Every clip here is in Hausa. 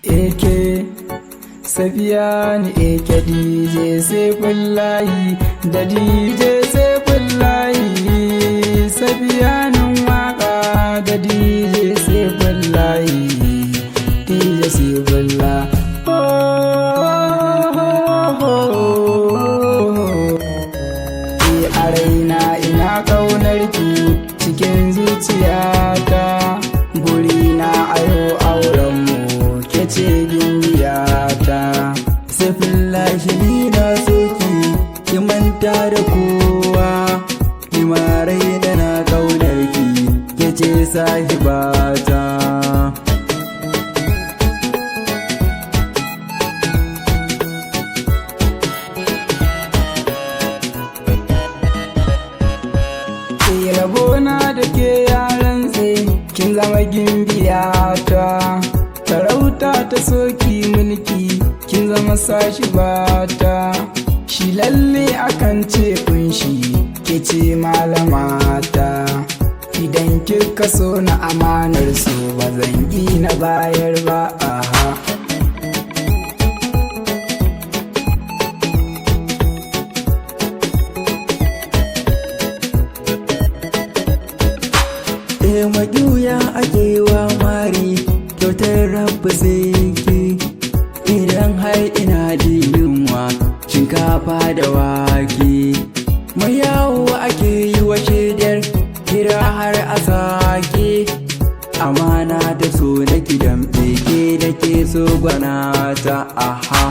Eke Safiyanu Eke DJ Saifullahi da DJ Saifullahi, Safiyanun waka da DJ Saifullahi, DJ Saifullahi. A raina ina ƙaunarki cikin zuciyata, burina ayo aurenmu ke ce gimbiyata. Saifullahi ni na soki ki manta da kowa, ki ma raina na ƙaunarki ke ce sahibata. Rabona da ke yaran tsaye kin zama gimbiyata, sarauta ta soki mulki kin zama sashi bata. Shi lalle akan ce kunshi ke ce malamata, idan kika so na amanar so ba zan yi na bayar ba. Aha. Majuya ake wa mari kyautar rabu sai ki, idan har ina da yunwa shinkafa da wake. Mai yawo ake yi wa shaidar kira har a sake, amana da so na gidan beke da ke so gwanata. Aha.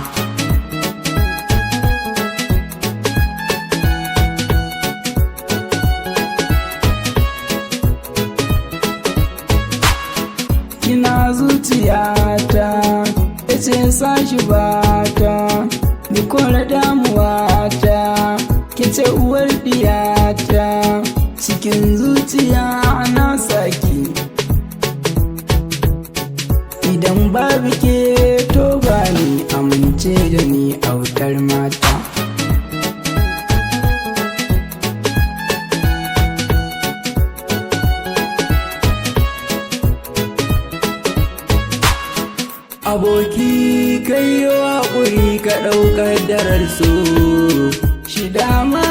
Kina zuciyata ce sashi bata, ni kora damuwata ke ce uwar diyata. Cikin zuciya na saki, idan babu ke to ba ni amince da ni autar mata. Aboki kai yi haƙuri ka ɗaukar darar so, shi dama